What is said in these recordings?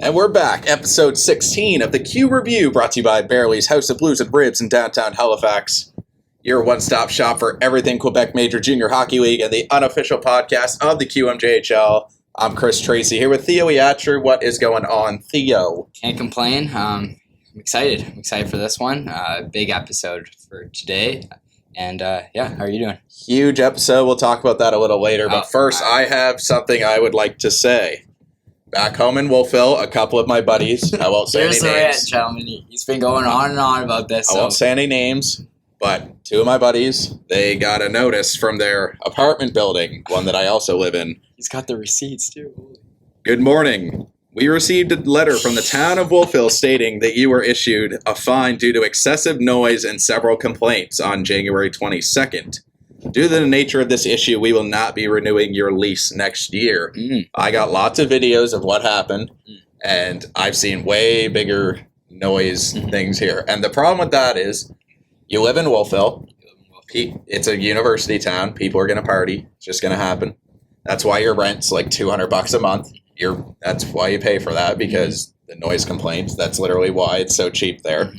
And we're back, episode 16 of the Q Review, brought to you by Barely's House of Blues and Ribs in downtown Halifax. Your one-stop shop for everything Quebec Major Junior Hockey League and the unofficial podcast of the QMJHL. I'm Chris Tracy here with Theo Iatru. What is going on, Theo? Can't complain. I'm excited. I'm excited for this one. Big episode for today. And how are you doing? Huge episode. We'll talk about that a little later. But first, I have something I would like to say. Back home in Wolfville, a couple of my buddies, I won't say any names. Here's the rant, gentlemen. He's been going on and on about this. I won't say any names, but two of my buddies, they got a notice from their apartment building, one that I also live in. He's got the receipts, too. Good morning. We received a letter from the town of Wolfville stating that you were issued a fine due to excessive noise and several complaints on January 22nd. Due to the nature of this issue, we will not be renewing your lease next year. I got lots of videos of what happened, and I've seen way bigger noise things here. And the problem with that is, you live in Wolfville. It's a university town. People are going to party. It's just going to happen. That's why your rent's like $200 a month. That's why you pay for that, because the noise complaints. That's literally why it's so cheap there.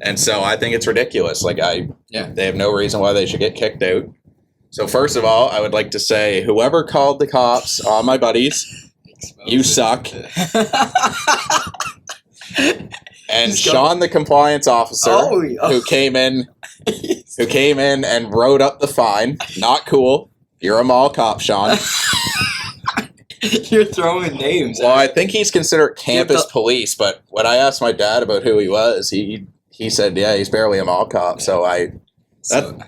And so I think it's ridiculous. They have no reason why they should get kicked out. So first of all, I would like to say, whoever called the cops on my buddies, you suck. And Sean, the compliance officer, who came in and wrote up the fine. Not cool. You're a mall cop, Sean. You're throwing names. Well, I think he's considered campus police, but when I asked my dad about who he was, he said, yeah, he's barely a mall cop. So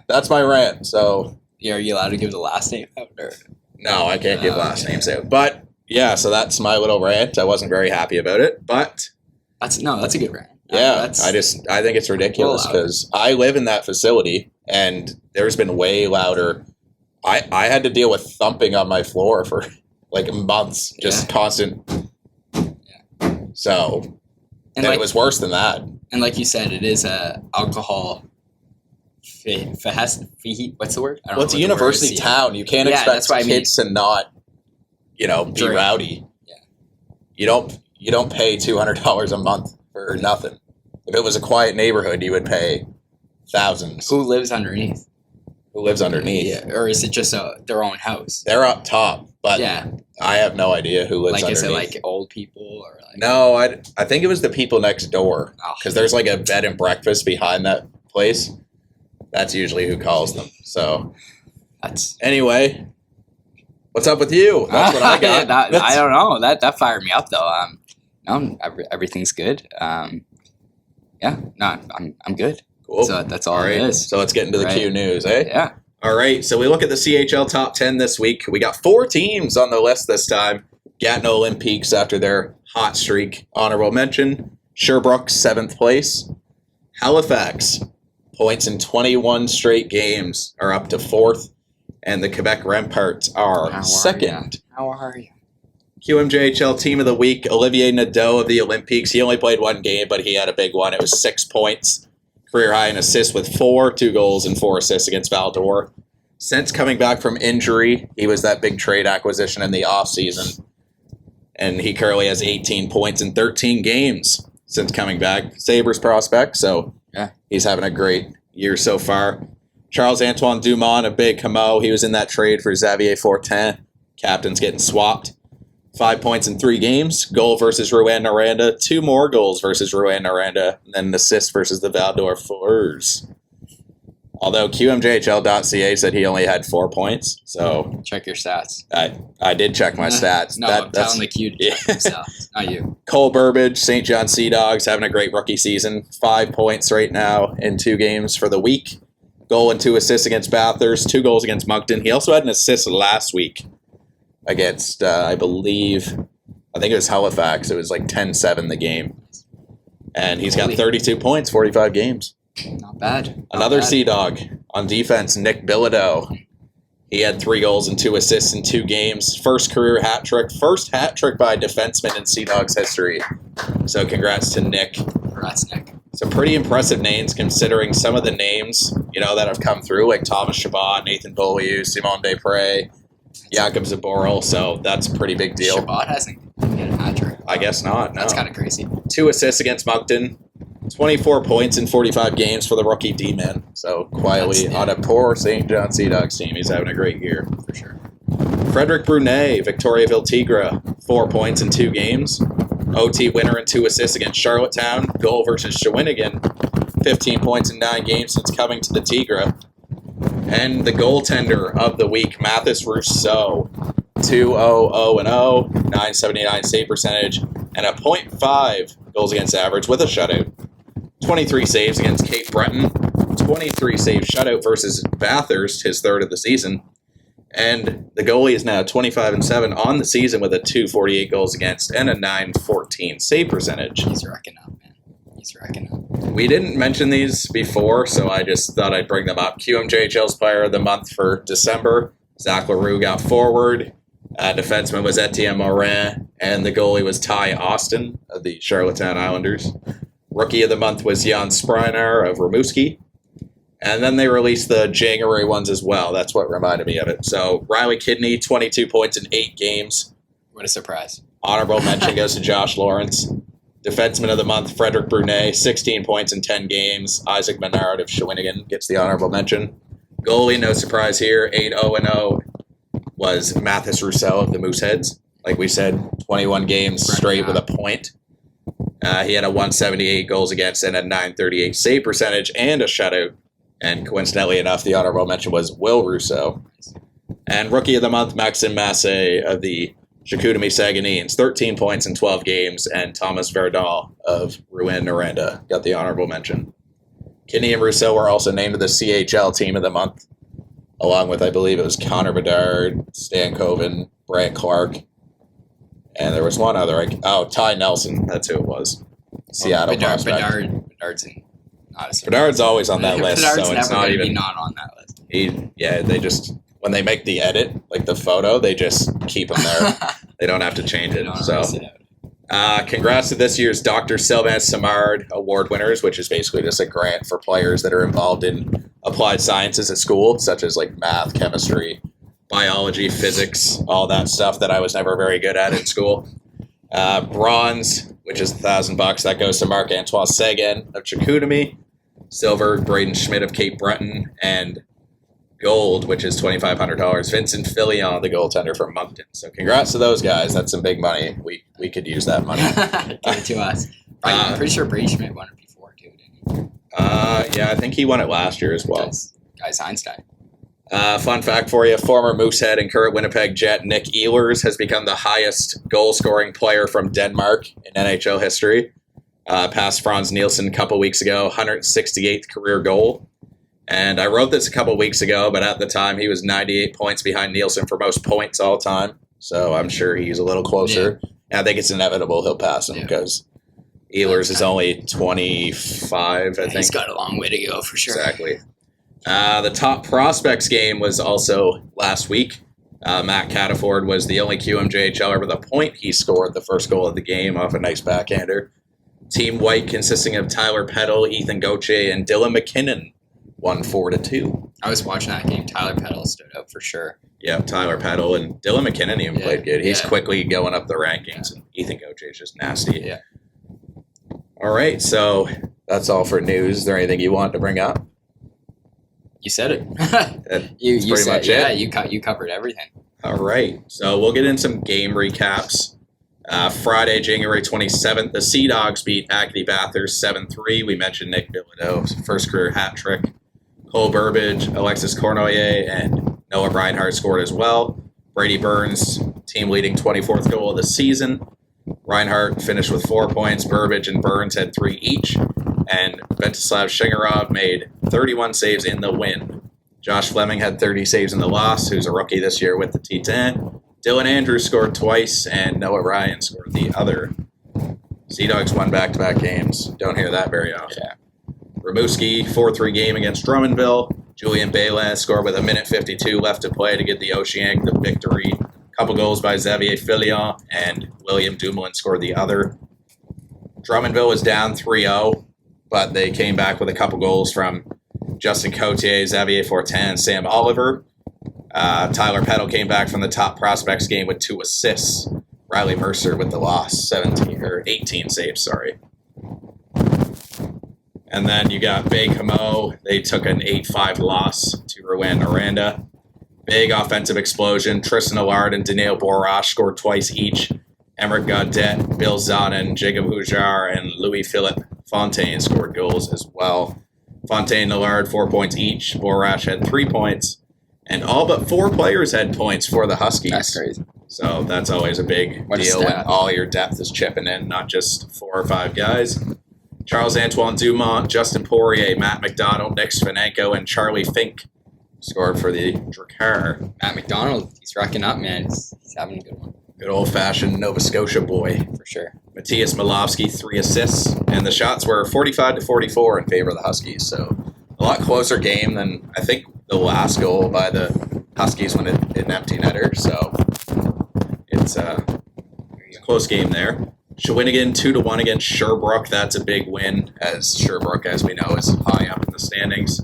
that's my rant. So are you allowed to give the last name out? Or? No, I can't give last names out. But yeah, so that's my little rant. I wasn't very happy about it, but that's a good rant. Yeah, I think it's ridiculous because I live in that facility and there's been way louder. I had to deal with thumping on my floor for like months, just constant. Yeah. So, and it was worse than that. And like you said, it is a alcohol. What's the word? It's a university town. You can't expect kids to not, be rowdy. Yeah. You don't pay $200 a month for nothing. If it was a quiet neighborhood, you would pay thousands. Who lives underneath? Yeah. Or is it just their own house? They're up top, but I have no idea who lives underneath. Is it like old people? Or No, I think it was the people next door. Because there's like a bed and breakfast behind that place. That's usually who calls them. So, anyway, what's up with you? That's what I got. I don't know. That fired me up though. Everything's good. I'm good. Cool. So that's all it is. So let's get into the Q news, eh? Yeah. All right. So we look at the CHL Top 10 this week. We got 4 teams on the list this time. Gatineau Olympiques after their hot streak. Honorable mention. Sherbrooke, 7th place. Halifax, points in 21 straight games, are up to 4th. And the Quebec Remparts are 2nd. How are you? QMJHL Team of the Week, Olivier Nadeau of the Olympiques. He only played 1 game, but he had a big one. It was 6 points. Career high in assists with 2 goals and 4 assists against Val-d'Or. Since coming back from injury, he was that big trade acquisition in the offseason. And he currently has 18 points in 13 games since coming back. Sabres prospect, so he's having a great year so far. Charles-Antoine Dumont, a big Camo. He was in that trade for Xavier Fortin. Captain's getting swapped. 5 points in 3 games. Goal versus Rouen-Noranda. 2 more goals versus Rouen-Noranda. And then an assist versus the Val-d'Or Fours. Although QMJHL.ca said he only had 4 points. So check your stats. I did check my stats. I'm telling the Q to check himself, not you. Cole Burbage, St. John Sea Dogs, having a great rookie season. 5 points right now in 2 games for the week. Goal and 2 assists against Bathurst. 2 goals against Moncton. He also had an assist last week against, I think it was Halifax. It was like 10-7 the game. And he's got 32 points, 45 games. Not bad. Another Sea Dog on defense, Nick Bilodeau. He had 3 goals and 2 assists in 2 games. First career hat trick. First hat trick by a defenseman in Sea Dogs history. So congrats to Nick. Congrats, Nick. Some pretty impressive names considering some of the names, that have come through, like Thomas Chabot, Nathan Beaulieu, Simon Desprez, Jakob Zaboral. So that's a pretty big deal. Chabot hasn't get a hat trick. I guess not. No. That's kind of crazy. 2 assists against Moncton. 24 points in 45 games for the rookie D-man. So quietly on a poor St. John Sea Dogs team, he's having a great year. For sure. Frederick Brunet, Victoriaville Tigre, 4 points in 2 games. OT winner and 2 assists against Charlottetown. Goal versus Shawinigan. 15 points in 9 games since coming to the Tigre. And the goaltender of the week, Mathis Rousseau. 2-0-0-0, 979 save percentage, and a .5 goals against average with a shutout. 23 saves against Cape Breton. 23 save shutout versus Bathurst, his 3rd of the season. And the goalie is now 25-7 on the season with a 248 goals against and a 914 save percentage. He's wrecking up, man. He's wrecking up. We didn't mention these before, so I just thought I'd bring them up. QMJHL's Player of the Month for December. Zach LaRue got forward. Defenseman was Etienne Morin, and the goalie was Ty Austin of the Charlottetown Islanders. Rookie of the Month was Jan Sprinar of Rimouski. And then they released the January ones as well. That's what reminded me of it. So Riley Kidney, 22 points in 8 games. What a surprise. Honorable mention goes to Josh Lawrence. Defenseman of the Month, Frederick Brunet, 16 points in 10 games. Isaac Menard of Shawinigan gets the honorable mention. Goalie, no surprise here, 8-0-0 was Mathis Rousseau of the Mooseheads. Like we said, 21 games straight with a point. He had a 178 goals against and a 938 save percentage and a shutout. And coincidentally enough, the honorable mention was Will Rousseau. And Rookie of the Month, Maxime Massé of the Chicoutimi Saguenayens, 13 points in 12 games, and Thomas Verdal of Rouen-Noranda got the honorable mention. Kinney and Rousseau were also named to the CHL Team of the Month, along with, I believe it was Connor Bedard, Stan Coven, Brant Clark, and there was one other. Ty Nelson, that's who it was. Seattle prospect. Bedard's in. Bedard's always on that list, Bedard's so it's not even not on that list. They just when they make the edit, like the photo, they just keep him there. They don't have to change it. So, congrats to this year's Dr. Sylvain Simard Award winners, which is basically just a grant for players that are involved in applied sciences at school, such as like math, chemistry, biology, physics, all that stuff that I was never very good at in school. Bronze, which is $1,000, that goes to Marc-Antoine Seguin of Chicoutimi. Silver, Braden Schmidt of Cape Breton, and gold, which is $2,500, Vincent Filion, the goaltender from Moncton. So congrats to those guys. That's some big money. We could use that money. Give it to us. I'm pretty sure Braden Schmidt won it before, too, didn't he? Yeah, I think he won it last year as well. Guys Einstein. Fun fact for you, former Moosehead and current Winnipeg Jet Nick Ehlers has become the highest goal-scoring player from Denmark in NHL history. Passed Franz Nielsen a couple weeks ago, 168th career goal. And I wrote this a couple weeks ago, but at the time he was 98 points behind Nielsen for most points all time. So I'm sure he's a little closer. Yeah. And I think it's inevitable he'll pass him because Ehlers is only 25, I think. He's got a long way to go for sure. Exactly. The Top Prospects game was also last week. Matt Cataford was the only QMJHL with a point. He scored the first goal of the game off a nice backhander. Team White, consisting of Tyler Peddle, Ethan Gauthier, and Dylan McKinnon, won 4-2. I was watching that game. Tyler Peddle stood up for sure. Yeah, Tyler Peddle and Dylan McKinnon even played good. He's quickly going up the rankings, and Ethan Gauthier is just nasty. Yeah. All right, so that's all for news. Is there anything you want to bring up? You said it. That's you pretty said, much it. Yeah, you covered everything. All right, so we'll get in some game recaps. Friday, January 27th, the Sea Dogs beat Acadie Bathurst 7-3. We mentioned Nick Bilodeau's first career hat trick. Cole Burbage, Alexis Cournoyer, and Noah Reinhardt scored as well. Brady Burns, team leading 24th goal of the season. Reinhardt finished with 4 points. Burbage and Burns had 3 each. And Ventislav Shingarov made 31 saves in the win. Josh Fleming had 30 saves in the loss, who's a rookie this year with the Titan. Dylan Andrews scored twice, and Noah Ryan scored the other. Sea Dogs won back-to-back games. Don't hear that very often. Yeah. Rimouski, 4-3 game against Drummondville. Julian Baylin scored with 1:52 left to play to get the Oceanic the victory. Couple goals by Xavier Filion, and William Dumoulin scored the other. Drummondville was down 3-0, but they came back with a couple goals from Justin Cotier, Xavier Fortin, and Sam Oliver. Tyler Peddle came back from the Top Prospects game with 2 assists. Riley Mercer with the loss, 17 or 18 saves, sorry. And then you got Bay Camo. They took an 8-5 loss to Rouen-Noranda. Big offensive explosion. Tristan Allard and Daniel Borash scored twice each. Emeric Gaudet, Bill Zonin, Jacob Hujar, and Louis-Philippe Fontaine scored goals as well. Fontaine and Allard, 4 points each. Borash had 3 points. And all but 4 players had points for the Huskies. That's crazy. So that's always a big deal when all your depth is chipping in, not just 4 or 5 guys. Charles-Antoine Dumont, Justin Poirier, Matt McDonald, Nick Svanenko, and Charlie Fink scored for the Drakkar. Matt McDonald, he's racking up, man. He's having a good one. Good old-fashioned Nova Scotia boy. For sure. Matthias Milovsky, 3 assists, and the shots were 45-44 in favor of the Huskies. So a lot closer game than I think the last goal by the Huskies when it an empty netter. So it's a close game there. Shawinigan 2-1 against Sherbrooke. That's a big win, as Sherbrooke, as we know, is high up in the standings.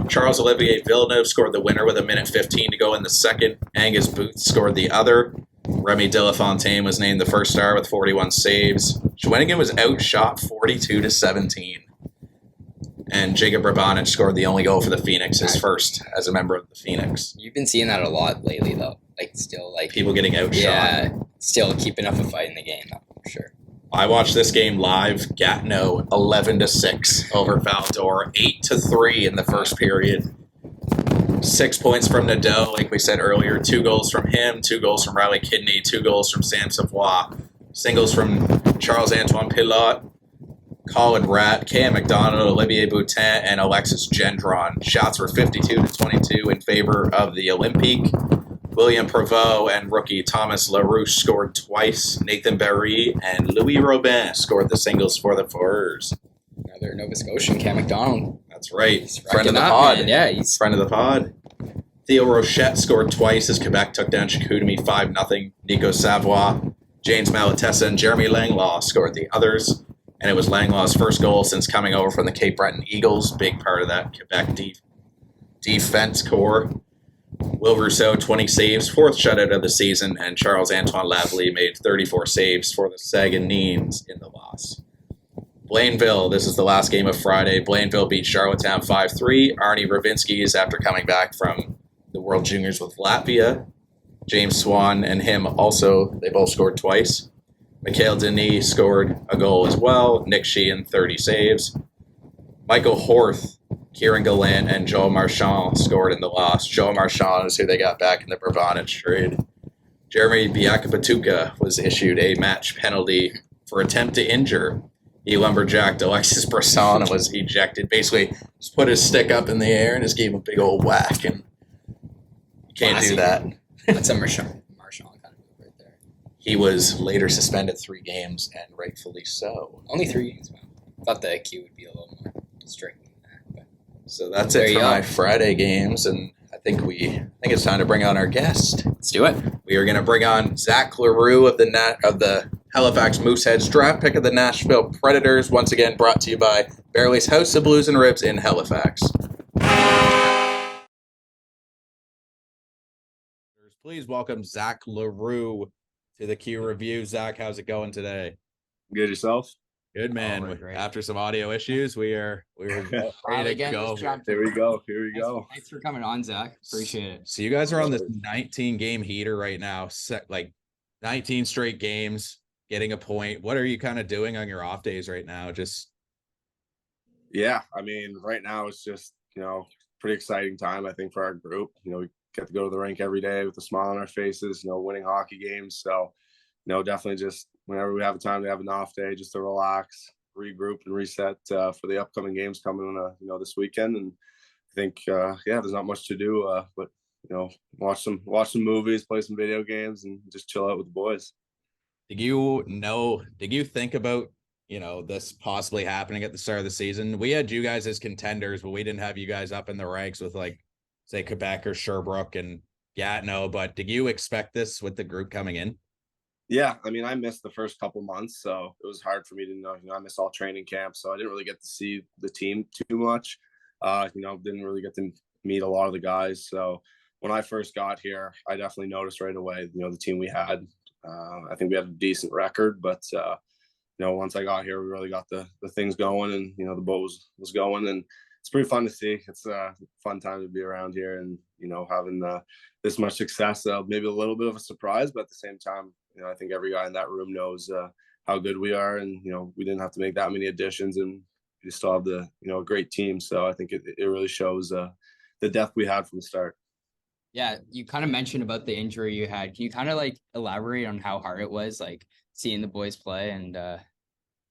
Charles-Olivier Villeneuve scored the winner with 1:15 to go in the second. Angus Booth scored the other. Remy De La Fontaine was named the first star with 41 saves. Shawinigan was outshot 42-17. And Jacob Rabanich scored the only goal for the Phoenix, his first as a member of the Phoenix. You've been seeing that a lot lately, though. Still, people getting outshot. Yeah, still keeping up a fight in the game, for sure. I watched this game live. Gatineau 11-6 over Val-d'Or, 8-3 in the first period. 6 points from Nadeau, like we said earlier. 2 goals from him, 2 goals from Riley Kidney, 2 goals from Sam Savoie. Singles from Charles-Antoine Pilote, Colin Ratt, Cam McDonald, Olivier Boutin, and Alexis Gendron. Shots were 52-22 in favor of the Olympique. William Prevost and rookie Thomas LaRouche scored twice. Nathan Barry and Louis Robin scored the singles for the Foreurs. Another Nova Scotian, Cam McDonald. That's right. He's Friend of the racking up, pod. man. Yeah, he's Friend of the pod. Theo Rochette scored twice as Quebec took down Chicoutimi 5-0. Nico Savoie, James Malatessa, and Jeremy Langlaw scored the others. And it was Langlaw's first goal since coming over from the Cape Breton Eagles. Big part of that Quebec defense core. Will Rousseau, 20 saves, 4th shutout of the season, and Charles-Antoine Lavely made 34 saves for the Saguenayens in the loss. Blainville, this is the last game of Friday. Blainville beat Charlottetown 5-3. Arnie Ravinsky is after coming back from the World Juniors with Latvia. James Swan and him also, they both scored twice. Mikhail Denis scored a goal as well. Nick Sheehan, 30 saves. Michael Horth, Kieran Gallant, and Joel Marchand scored in the loss. Joel Marchand is who they got back in the Brovanich trade. Jeremy Biakapatuka was issued a match penalty for attempt to injure. He lumberjacked Alexis Brisson and was ejected. Basically, just put his stick up in the air and just gave him a big old whack. And you can't do that. That's a Marchand kind of move right there. He was later suspended 3 games, and rightfully so. Only 3 games, man. I thought the Q would be a little more strict. So that's it for my Friday games, and I think it's time to bring on our guest. Let's do it. We are going to bring on Zach LaRue of the Halifax Mooseheads, draft pick of the Nashville Predators. Once again, brought to you by Barely's House of Blues and Ribs in Halifax. Please welcome Zach LaRue to the Q Review. Zach, how's it going today? Good, yourself? Good, man. Great. After some audio issues, we're ready to go. Here we go. Thanks for coming on, Zach. Appreciate it. So you guys are on this 19-game heater right now, set like 19 straight games, getting a point. What are you kind of doing on your off days right now? Yeah, I mean, right now it's just, pretty exciting time, I think, for our group. We get to go to the rink every day with a smile on our faces, winning hockey games. So, definitely just whenever we have time to have an off day, just to relax, regroup, and reset for the upcoming games coming, this weekend. And I think, there's not much to do, but watch some movies, play some video games, and just chill out with the boys. Did you think about, this possibly happening at the start of the season? We had you guys as contenders, but we didn't have you guys up in the ranks with, like, say, Quebec or Sherbrooke and Gatineau. But did you expect this with the group coming in? Yeah, I mean, I missed the first couple months, so it was hard for me to know. I missed all training camp, so I didn't really get to see the team too much. Didn't really get to meet a lot of the guys. So when I first got here, I definitely noticed right away, the team we had, I think we had a decent record, but once I got here, we really got the things going, and the boat was going, and it's pretty fun to see. It's a fun time to be around here, and having this much success. Maybe a little bit of a surprise, but at the same time, I think every guy in that room knows how good we are, and we didn't have to make that many additions, and we still have the a great team. So I think it really shows the depth we had from the start. Yeah, you kind of mentioned about the injury you had. Can you kind of like elaborate on how hard it was, like seeing the boys play and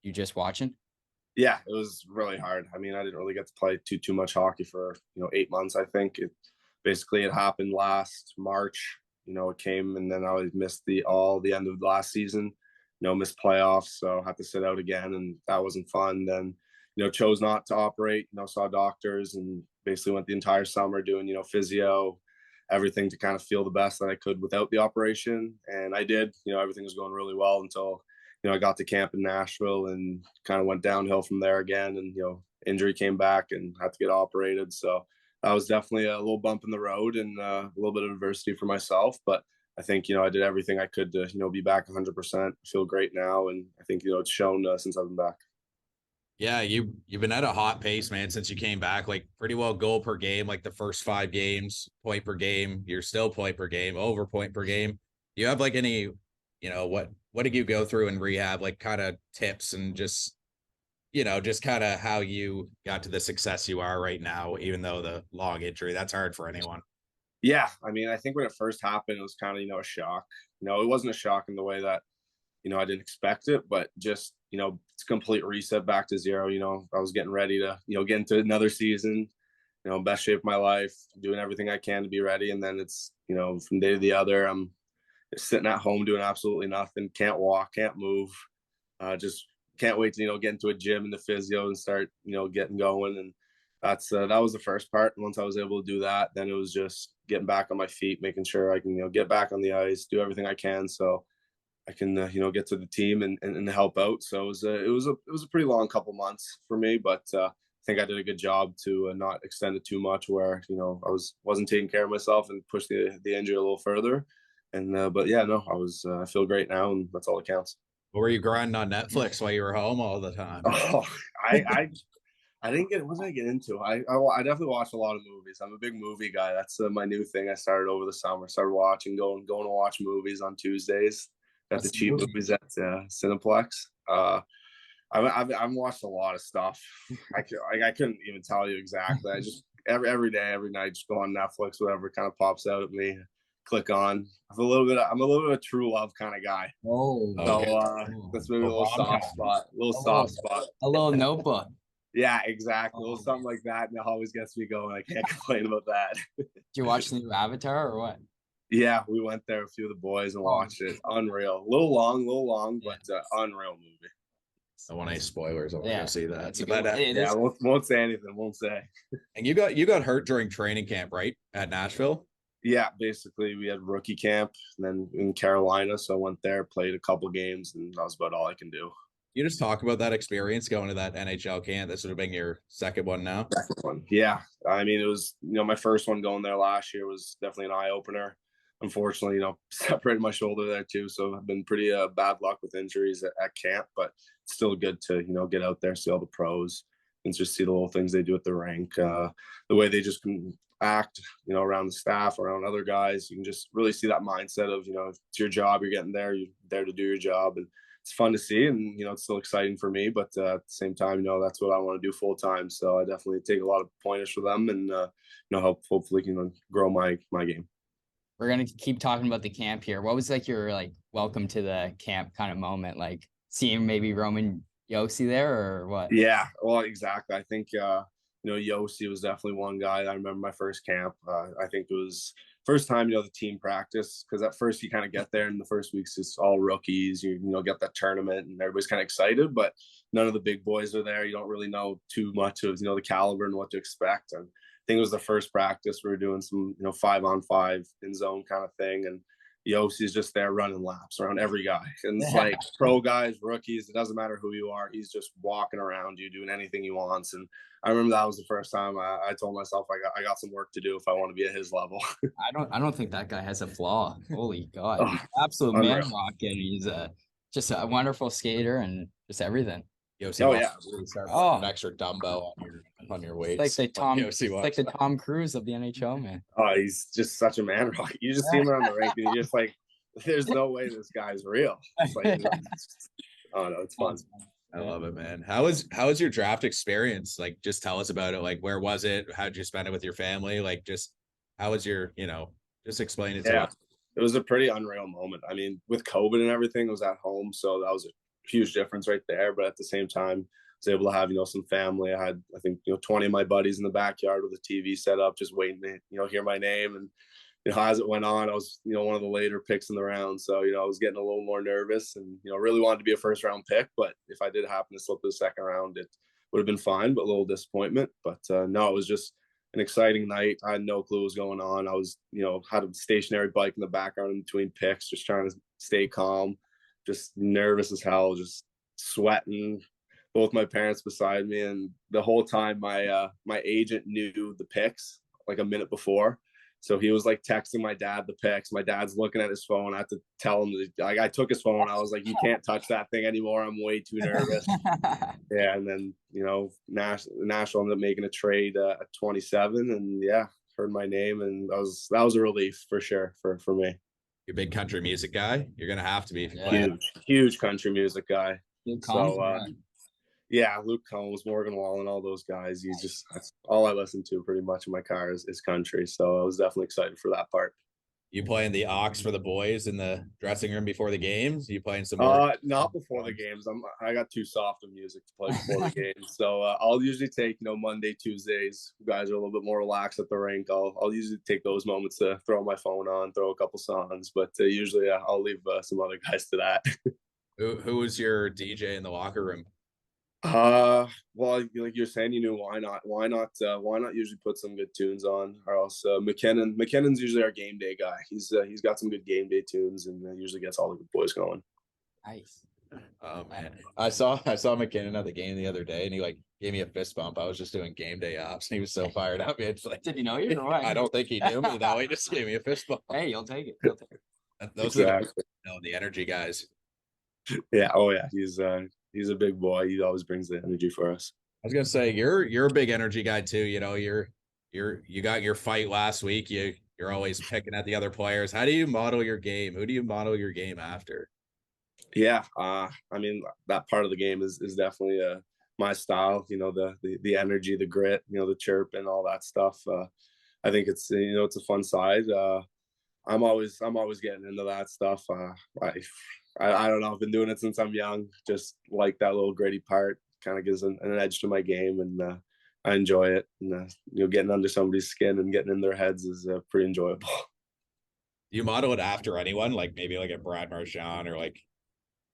you just watching? Yeah, it was really hard. I mean, I didn't really get to play too much hockey for 8 months. I think it happened last March. It came, and then I missed the end of last season. Missed playoffs, so had to sit out again, and that wasn't fun. Then chose not to operate. Saw doctors, and basically went the entire summer doing physio, everything to kind of feel the best that I could without the operation, and I did. Everything was going really well until I got to camp in Nashville, and kind of went downhill from there again. And injury came back and had to get operated. So that was definitely a little bump in the road, and a little bit of adversity for myself. But I think I did everything I could to be back 100%. Feel great now, and I think it's shown since I've been back. Yeah, you've been at a hot pace, man, since you came back. Like pretty well goal per game, like the first 5 games, point per game. You're still point per game, over point per game. Do you have like any, what did you go through in rehab? Like kind of tips and just kind of how you got to the success you are right now, even though the long injury, that's hard for anyone. Yeah, I mean, I think when it first happened, it was kind of a shock. It wasn't a shock in the way that I didn't expect it, but just it's a complete reset back to zero. I was getting ready to get into another season, best shape of my life, doing everything I can to be ready, and then it's from day to the other, I'm sitting at home doing absolutely nothing, can't walk, can't move, just can't wait to get into a gym and the physio and start getting going. And that was the first part. And once I was able to do that, then it was just getting back on my feet, making sure I can get back on the ice, do everything I can so I can get to the team and help out. So it was a pretty long couple months for me, but I think I did a good job to not extend it too much, where I wasn't taking care of myself and push the injury a little further. And but yeah, no, I feel great now, and that's all that counts. Or were you grinding on Netflix while you were home all the time? Oh, I didn't get. What did I get into? I definitely watched a lot of movies. I'm a big movie guy. That's my new thing. I started over the summer. Started watching, going to watch movies on Tuesdays. Got the cheap movies at Cineplex. I've watched a lot of stuff. I couldn't even tell you exactly. I just every day, every night, just go on Netflix, whatever kind of pops out at me, click on. I'm a little bit of a true love kind of guy. Oh, so that's maybe a little soft spot. A little Notebook. Yeah, exactly. A little something like that, and it always gets me going. I can't complain about that. Did you watch the new Avatar or what? Yeah, we went there, a few of the boys, and watched it. Unreal. A little long, but unreal movie. I want any spoilers. I want to go see that. Yeah, won't say anything. Won't say. And you got hurt during training camp, right? At Nashville? Yeah, basically we had rookie camp, and then in Carolina. So I went there, played a couple games, and that was about all I can do. You just talk about that experience going to that NHL camp. This would have been your second one now. Second one. Yeah. I mean, it was, my first one going there last year was definitely an eye opener. Unfortunately, separated my shoulder there too. So I've been pretty bad luck with injuries at camp, but it's still good to, get out there, see all the pros, and just see the little things they do at the rink, the way they just can act, around the staff, around other guys. You can just really see that mindset of, it's your job, you're getting there, you're there to do your job. And it's fun to see, and it's still exciting for me, but at the same time, that's what I want to do full time. So I definitely take a lot of pointers for them, and hopefully grow my game. We're gonna keep talking about the camp here. What was like your welcome to the camp kind of moment, like seeing maybe Roman Josi there, or what? Yeah, well, exactly. I think Josi was definitely one guy. I remember my first camp. I think it was first time, the team practice, because at first you kind of get there and the first week's just all rookies, you get that tournament and everybody's kind of excited, but none of the big boys are there. You don't really know too much of, the caliber and what to expect. And I think it was the first practice we were doing some, 5-on-5 in zone kind of thing. And Yossi's just there running laps around every guy. And it's like pro guys, rookies, it doesn't matter who you are. He's just walking around you, doing anything he wants. And I remember that was the first time I told myself I got some work to do if I want to be at his level. I don't think that guy has a flaw. Holy God. Oh, Absolute unreal. man rocket. He's just a wonderful skater and just everything. Yossi Oh, wants yeah. to really start Oh. putting an extra dumbbell on your weights. It's like Yossi wants the that. Tom Cruise of the NHL, man. Oh, he's just such a man rocket. You just see him around the rink and you're just like, there's no way this guy's real. It's like, oh no, it's fun. I love it, man. How was your draft experience? Like, just tell us about it. Like, where was it? How'd you spend it with your family? Like, just how was your, just explain it to us. It was a pretty unreal moment. I mean, with COVID and everything, it was at home, so that was a huge difference right there. But at the same time, I was able to have, some family. I had, I think, 20 of my buddies in the backyard with a TV set up, just waiting to, hear my name. And, as it went on, I was, one of the later picks in the round. So, I was getting a little more nervous and, really wanted to be a first round pick. But if I did happen to slip to the second round, it would have been fine, but a little disappointment. But no, it was just an exciting night. I had no clue what was going on. I was, had a stationary bike in the background in between picks, just trying to stay calm, just nervous as hell, just sweating, both my parents beside me. And the whole time my agent knew the picks like a minute before. So he was like texting my dad the picks. My dad's looking at his phone. I had to tell him, I took his phone. I was like, you can't touch that thing anymore. I'm way too nervous. Yeah. And then, Nashville ended up making a trade at 27 and heard my name. And that was a relief for sure for me. You're a big country music guy. You're going to have to be if you play. Huge country music guy. So, Luke Combs, Morgan Wallen, all those guys. That's all I listen to pretty much in my car is country. So I was definitely excited for that part. You playing the aux for the boys in the dressing room before the games? You playing some more? Not before the games. I got too soft of music to play before the games. So I'll usually take, Monday, Tuesdays. Guys are a little bit more relaxed at the rink. I'll usually take those moments to throw my phone on, throw a couple songs. But usually I'll leave some other guys to that. Who was your DJ in the locker room? Well, like you're saying, why not usually put some good tunes on, or else McKinnon's usually our game day guy. He's got some good game day tunes and usually gets all the good boys going. Nice. Oh man, I saw McKinnon at the game the other day and he gave me a fist bump. I was just doing game day ops and he was so fired up. It's like, did he know you or what? I don't think he knew me though. He just gave me a fist bump. Hey, you'll take it. Those are the energy guys. Yeah. Oh yeah. He's a big boy. He always brings the energy for us. I was gonna say you're a big energy guy too. You got your fight last week. You're always picking at the other players. How do you model your game? Who do you model your game after? Yeah, I mean that part of the game is definitely my style. The energy, the grit, the chirp and all that stuff. I think it's it's a fun side. I'm always getting into that stuff. I don't know. I've been doing it since I'm young. Just like that little gritty part, kind of gives an edge to my game, and I enjoy it. And getting under somebody's skin and getting in their heads is pretty enjoyable. Do you model it after anyone, like maybe like a Brad Marchand or like?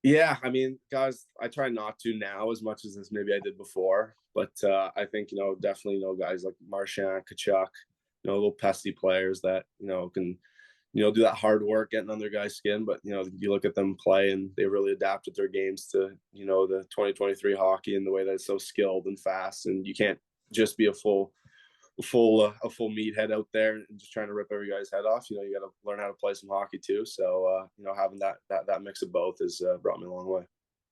Yeah, I mean, guys, I try not to now as much as maybe I did before, but I think definitely guys like Marchand, Kachuk, little pesky players that can. Do that hard work getting on their guys' skin, but you look at them play and they really adapted their games to the 2023 hockey and the way that it's so skilled and fast, and you can't just be a full meathead out there and just trying to rip every guy's head off. You got to learn how to play some hockey too. So having that mix of both has brought me a long way.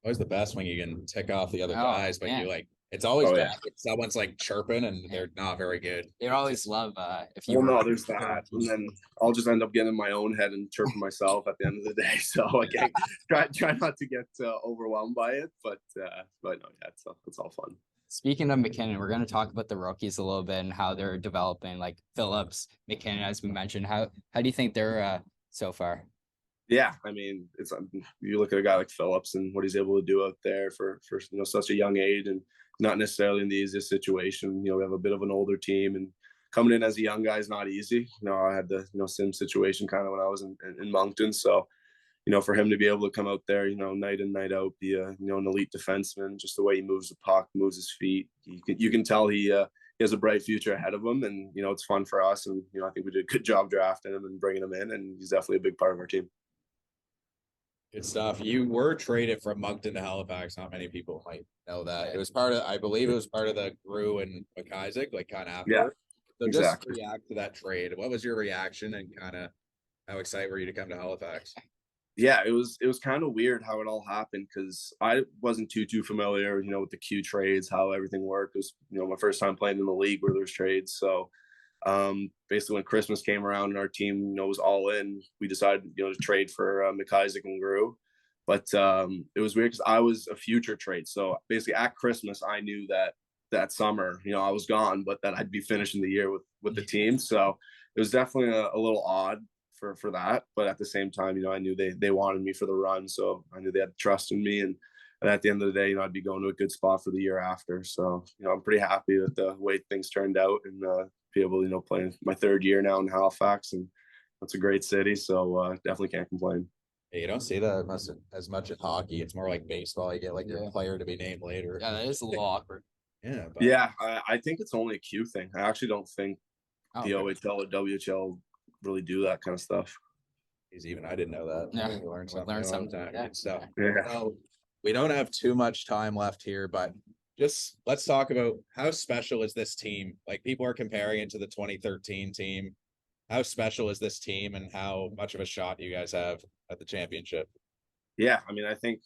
Always the best when you can tick off the other guys, but man. It's always bad when someone's chirping and they're not very good. They always love if you. Well, no, there's that, and then I'll just end up getting in my own head and chirping myself at the end of the day. So again, try not to get overwhelmed by it, but no, yeah, it's all fun. Speaking of McKinnon, we're going to talk about the rookies a little bit and how they're developing, like Phillips, McKinnon, as we mentioned. How do you think they're so far? Yeah, I mean, it's you look at a guy like Phillips and what he's able to do out there for such a young age and not necessarily in the easiest situation. We have a bit of an older team and coming in as a young guy is not easy. I had the same situation kind of when I was in Moncton. So, for him to be able to come out there, night in, night out, be an elite defenseman, just the way he moves the puck, moves his feet. You can tell he he has a bright future ahead of him, and it's fun for us. And I think we did a good job drafting him and bringing him in, and he's definitely a big part of our team. Good stuff. You were traded from Moncton to Halifax. Not many people might know that. It was I believe it was part of the Grew and McIsaac, like kind of after. Yeah, so exactly. Just react to that trade. What was your reaction, and kind of how excited were you to come to Halifax? Yeah, it was kind of weird how it all happened, because I wasn't too familiar, with the Q trades, how everything worked. It was, my first time playing in the league where there's trades. So basically when Christmas came around and our team, was all in, we decided, to trade for McIsaac and Grew. But it was weird because I was a future trade. So basically at Christmas, I knew that summer, I was gone, but that I'd be finishing the year with the team. So it was definitely a little odd for that. But at the same time, I knew they wanted me for the run. So I knew they had trust in me. And at the end of the day, I'd be going to a good spot for the year after. So, I'm pretty happy with the way things turned out, and be able to, play my third year now in Halifax. And it's a great city. So definitely can't complain. You don't see that as much in hockey. It's more like baseball. You get like your player to be named later. Yeah, that is a little awkward. Yeah. Yeah, I think it's only a Q thing. I actually don't think the OHL or WHL really do that kind of stuff. I didn't know that. Yeah, learn something. Good stuff. Yeah. So we don't have too much time left here, but just let's talk about how special is this team. Like, people are comparing it to the 2013 team. How special is this team, and how much of a shot do you guys have at the championship? Yeah, I mean, I think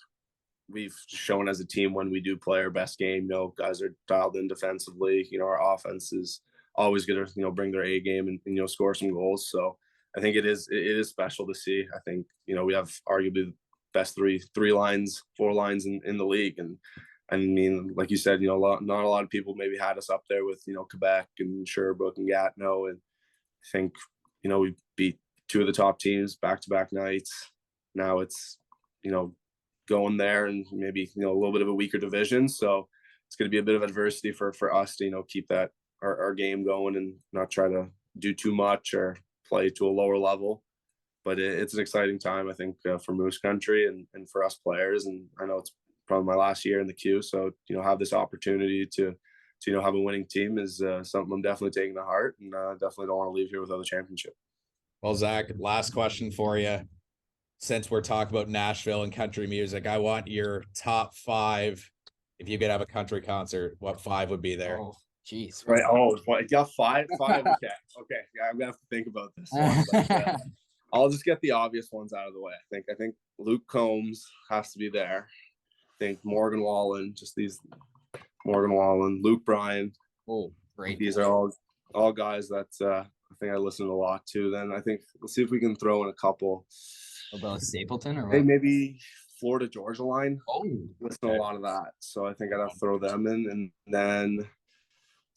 we've shown as a team when we do play our best game, guys are dialed in defensively. Our offense is always going to, bring their A game and score some goals. So I think it is special to see. I think, we have arguably the best four lines in the league. And I mean, like you said, not a lot of people maybe had us up there with, Quebec and Sherbrooke and Gatineau. And I think, we beat two of the top teams back-to-back nights. Now it's, going there and maybe, a little bit of a weaker division. So it's going to be a bit of adversity for us to, keep that our game going and not try to do too much or play to a lower level. But it's an exciting time, I think, for Moose Country and for us players. And I know it's probably my last year in the Q. So, have this opportunity to have a winning team is something I'm definitely taking to heart, and definitely don't want to leave here without a championship. Well, Zach, last question for you. Since we're talking about Nashville and country music, I want your top 5. If you could have a country concert, what 5 would be there? Oh, jeez. Right. Oh, you got 5? 5? Okay. Yeah, I'm gonna have to think about this one. But, I'll just get the obvious ones out of the way. I think Luke Combs has to be there. I think Morgan Wallen, Luke Bryan. Oh, great. These are all guys that I think I listen a lot to. Then I think let's see if we can throw in a couple. About Stapleton or what? Hey, maybe Florida Georgia line. Oh, listen to a lot of that. So I think I'd have to throw them in. And then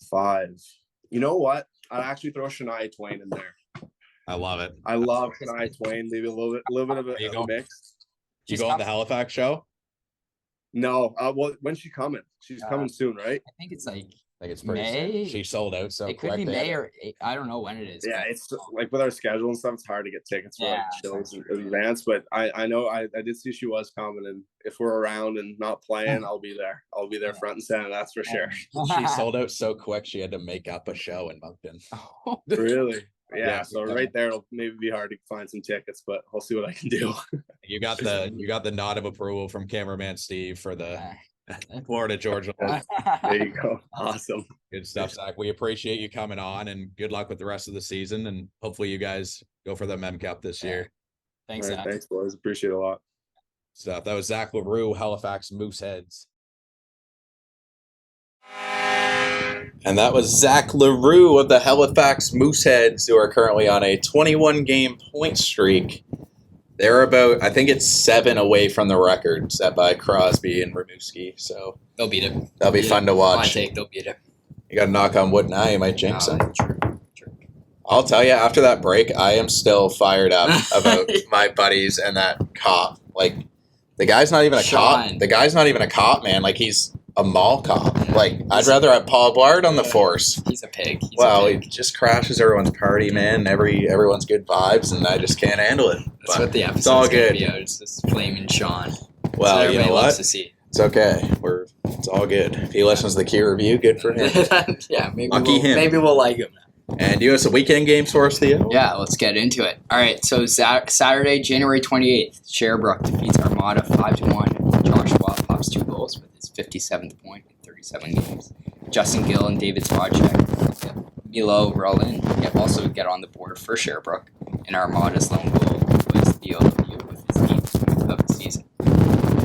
5. You know what? I'd actually throw Shania Twain in there. I love it. I love Shania Twain. Maybe a little bit of a mix. You go on the Halifax show? No. Well, when's she coming? She's coming soon, right? I think it's like it's pretty May. She sold out. So it could be May or I don't know when it is. Yeah, it's like with our schedule and stuff, it's hard to get tickets for shows in advance. But I know I did see she was coming, and if we're around and not playing, I'll be there. I'll be there front and center. That's for sure. She sold out so quick she had to make up a show in Moncton. Really? Yeah, so right there it'll maybe be hard to find some tickets, but I'll see what I can do. You got the nod of approval from cameraman Steve for the Florida Georgia. There you go. Awesome. Good stuff, Zach. We appreciate you coming on, and good luck with the rest of the season, and hopefully you guys go for the Mem Cup this year. Thanks, Zach. Thanks, boys. Appreciate it a lot. Stuff. That was Zach LaRue, Halifax Mooseheads. And that was Zach LaRue of the Halifax Mooseheads, who are currently on a 21-game point streak. They're about, I think it's 7 away from the record set by Crosby and Ranuski. So they'll beat it. That'll be fun to watch. They'll beat it. You got to knock on wood now. You might jinx them. True. I'll tell you, after that break, I am still fired up about my buddies and that cop. Like, the guy's not even a cop. The guy's not even a cop, man. Like, he's a mall cop. Like, I'd rather have Paul Blart on the force. He's a pig. He just crashes everyone's party, man. Everyone's good vibes, and I just can't handle it. That's what the episode's it's all good. It's just flaming Sean. Well, you know what? Loves to see. It's okay. We're It's all good. If he listens to the Q review, good for him. Yeah, Lucky him. Maybe we'll like him now. And you have some weekend games for us, Theo? Yeah, let's get into it. All right, so Saturday, January 28th, Sherbrooke defeats Armada 5-1. Josh Watt pops 2 goals with his 57th point in 37 games. Justin Gill and David Swacek, Milo Rollin also get on the board for Sherbrooke, and Armada's lone goal was Theo Lemieux with his 8th point of the season.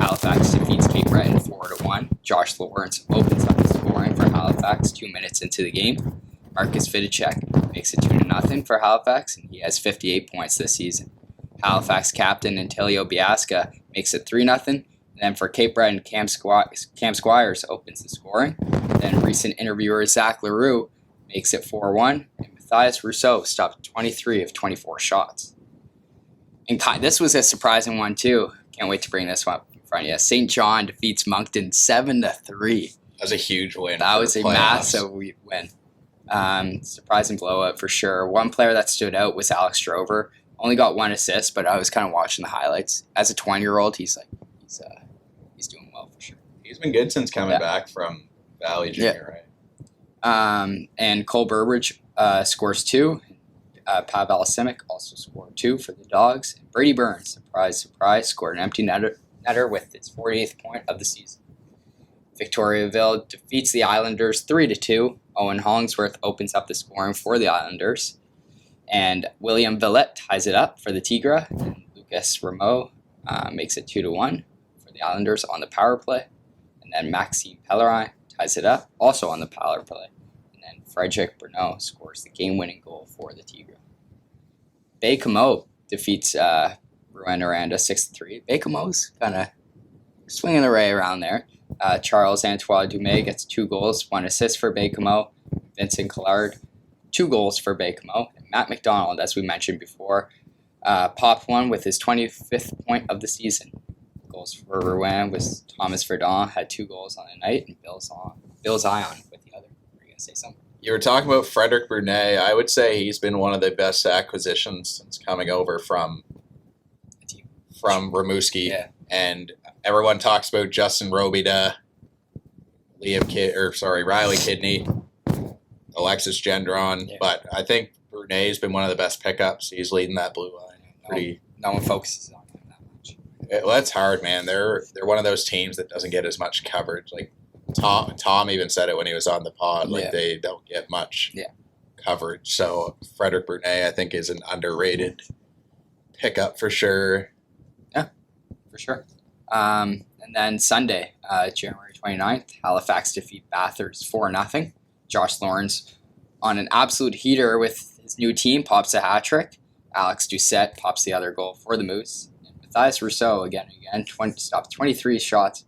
Halifax defeats Cape Breton 4-1. Josh Lawrence opens up the scoring for Halifax 2 minutes into the game. Marcus Vidicek makes it 2-0 for Halifax, and he has 58 points this season. Halifax captain Antonio Biasca makes it 3-0. And then for Cape Breton, Cam Squires opens the scoring. Then recent interviewer Zach LaRue makes it 4-1, and Matthias Rousseau stopped 23 of 24 shots. And this was a surprising one too. Can't wait to bring this one up in front of you. St. John defeats Moncton 7-3. That was a huge win. That was a massive win. Surprising blowout for sure. One player that stood out was Alex Drover. Only got 1 assist, but I was kind of watching the highlights. As a 20-year-old, he's doing well for sure. He's been good since coming back from Valley Junior, right? And Cole Burbridge scores 2. Pavel Simic also scored 2 for the Dogs. And Brady Burns, surprise, scored an empty netter with his 48th point of the season. Victoriaville defeats the Islanders 3-2. Owen Hollingsworth opens up the scoring for the Islanders. And William Villette ties it up for the Tigre. And Lucas Rameau makes it 2-1 for the Islanders on the power play. And then Maxime Pellerin ties it up, also on the power play. And then Frederic Bruneau scores the game-winning goal for the Tigre. Baie-Comeau defeats Rouen-Noranda 6-3. Baie-Comeau's kind of swinging the ray around there. Charles-Antoine Dumais gets 2 goals, 1 assist for Baie-Comeau. Vincent Collard, 2 goals for Baie-Comeau. And Matt McDonald, as we mentioned before, popped 1 with his 25th point of the season. Goals for Rouen was Thomas Verdon, had 2 goals on the night, and Bill Zion with the other. Were you going to say something? You were talking about Frederic Brunet. I would say he's been one of the best acquisitions since coming over from Rimouski. Yeah. And everyone talks about Justin Robida, Riley Kidney, Alexis Gendron, but I think Brunet's been one of the best pickups. He's leading that blue line. No one focuses on him that much. Well, that's hard, man. They're one of those teams that doesn't get as much coverage. Like Tom even said it when he was on the pod. They don't get much coverage. So Frederic Brunet, I think, is an underrated pickup for sure. Yeah, for sure. And then Sunday, January 29th, Halifax defeat Bathurst 4-0. Josh Lawrence on an absolute heater with his new team pops a hat trick. Alex Doucette pops the other goal for the Moose. And Matthias Rousseau again stops 23 shots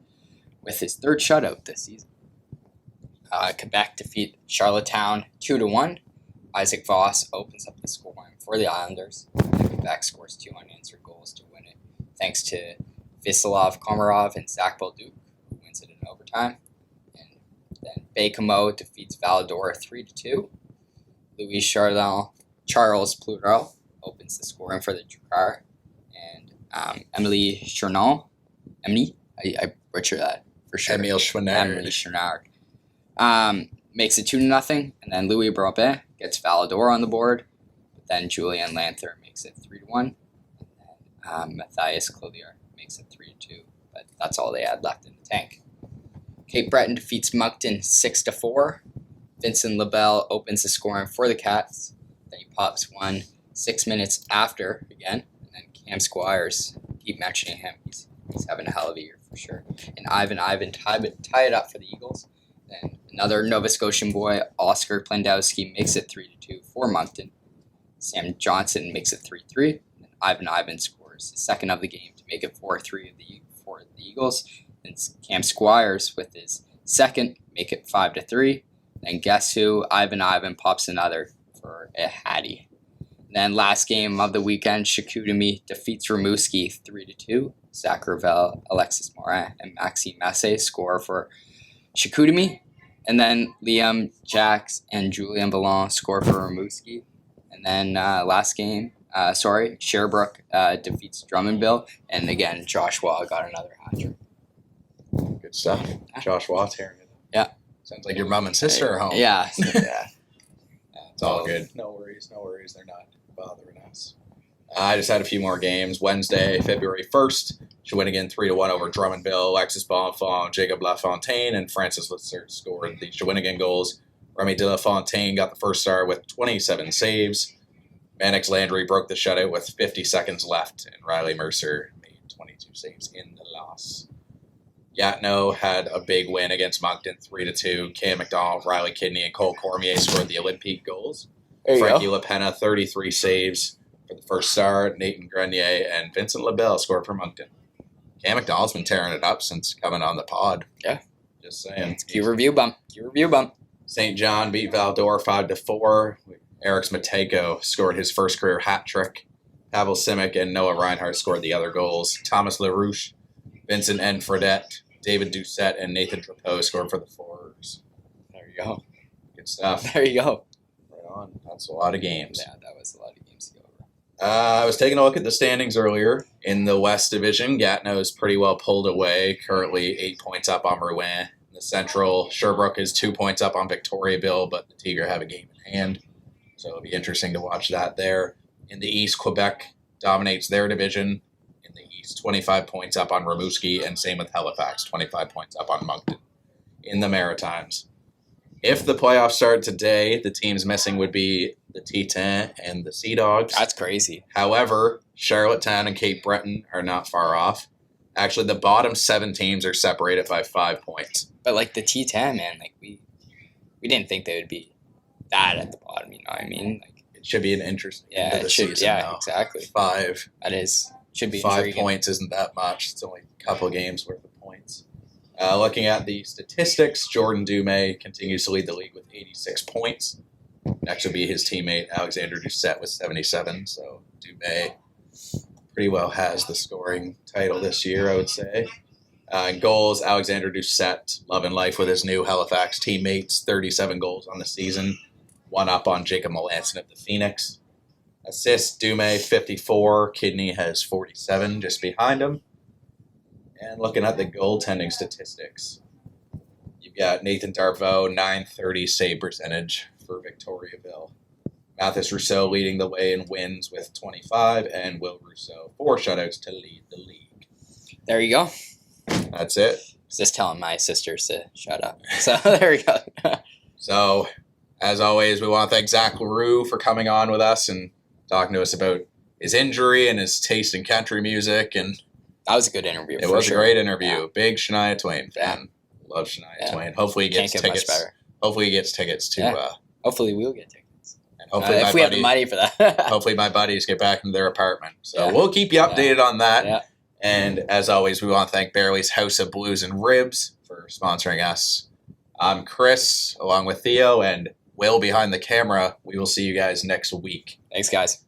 with his 3rd shutout this season. Quebec defeat Charlottetown 2-1. Isaac Voss opens up the scoring for the Islanders. And Quebec scores 2 unanswered goals to win it, thanks to Vislav Komarov and Zach Bolduc, who wins it in overtime. And then Baie-Comeau defeats Valador 3-2. Louis Charles Plurel opens the scoring for the Drakkar. And Emily Chernal, I butcher that for sure. Emile Chouinard makes it 2-0. And then Louis Brabant gets Valador on the board. But then Julian Lanther makes it 3-1. And then Matthias Clothier makes it 3-2, but that's all they had left in the tank. Cape Breton defeats Moncton 6-4. Vincent LaBelle opens the scoring for the Cats. Then he pops 1 6 minutes after again. And then Cam Squires, keep mentioning him. He's having a hell of a year for sure. And Ivan tie it up for the Eagles. Then another Nova Scotian boy, Oscar Plandowski, makes it 3-2 for Moncton. Sam Johnson makes it 3-3. And Ivan scores the 2nd of the game to make it 4-3 for the Eagles. And Cam Squires with his 2nd make it 5-3. And guess who? Ivan pops another for a hattie. And then last game of the weekend, Chicoutimi defeats Rimouski 3-2. Zach Ravel, Alexis Morin, and Maxime Massé score for Chicoutimi. And then Liam Jacks and Julien Ballon score for Rimouski. And then last game, Sherbrooke defeats Drummondville. And again, Joshua got another hat trick. Good stuff. Josh Watts here. Yeah. Sounds like your mom and sister are home. Yeah. Yeah. It's all good. No worries. They're not bothering us. I just had a few more games. Wednesday, February 1st, Shawinigan 3-1 over Drummondville. Alexis Bonfont, Jacob LaFontaine, and Francis Lissert scored the Shawinigan goals. Remy De La Fontaine got the first star with 27 saves. Mannix Landry broke the shutout with 50 seconds left, and Riley Mercer made 22 saves in the loss. Gatineau had a big win against Moncton 3-2. Cam McDonald, Riley Kidney, and Cole Cormier scored the Olympique goals. Frankie LaPena, 33 saves for the first star. Nathan Grenier and Vincent LaBelle scored for Moncton. Cam McDonald's been tearing it up since coming on the pod. Yeah. Just saying. It's Q review bump. St. John beat Val-d'Or 5-4. Eric Matejko scored his first career hat trick. Pavel Simic and Noah Reinhardt scored the other goals. Thomas LaRouche, Vincent N. Fredette, David Doucette, and Nathan Trapeau scored for the Foreurs. There you go. Good stuff. There you go. Right on. That's a lot of games. Yeah, that was a lot of games to go over. I was taking a look at the standings earlier. In the West Division, Gatineau is pretty well pulled away, currently 8 points up on Rouen. In the Central, Sherbrooke is 2 points up on Victoriaville, but the Tigre have a game in hand. So it'll be interesting to watch that there. In the East, Quebec dominates their division. In the East, 25 points up on Rimouski, and same with Halifax, 25 points up on Moncton. In the Maritimes, if the playoffs started today, the teams missing would be the Titans and the Sea Dogs. That's crazy. However, Charlottetown and Cape Breton are not far off. Actually, the bottom 7 teams are separated by 5 points. But like the T10, man, like we didn't think they would be that at the bottom. You know what I mean? Like, it should be an interesting end of the should. season. Yeah, now. exactly. 5. That is should be 5 intriguing. points isn't that much. It's only a couple of games worth of points. Looking at the statistics, Jordan Dumais continues to lead the league with 86 points. Next would be his teammate Alexander Doucette with 77. So Dumais pretty well has the scoring title this year, I would say. Goals, Alexander Doucette, loving life with his new Halifax teammates, 37 goals on the season, 1 up on Jacob Melanson of the Phoenix. Assists, Dumais, 54. Kidney has 47 just behind him. And looking at the goaltending statistics, you've got Nathan Darvaux, 930 save percentage for Victoriaville. Mathis Rousseau leading the way in wins with 25, and Will Rousseau, 4 shutouts to lead the league. There you go. That's it. I was just telling my sisters to shut up. So there you go. So, as always, we want to thank Zach LaRue for coming on with us and talking to us about his injury and his taste in country music. And that was a good interview. It was sure. a great interview. Yeah. Big Shania Twain fan. Love Shania Twain. Hopefully he gets Can't get tickets. much better. Hopefully he gets tickets to. Yeah. Hopefully we'll get tickets. And hopefully if we have the money for that. hopefully my buddies get back into their apartment. So Yeah. we'll keep you updated on that. Yeah. And as always, we want to thank Barely's House of Blues and Ribs for sponsoring us. I'm Chris, along with Theo and Will behind the camera. We will see you guys next week. Thanks, guys.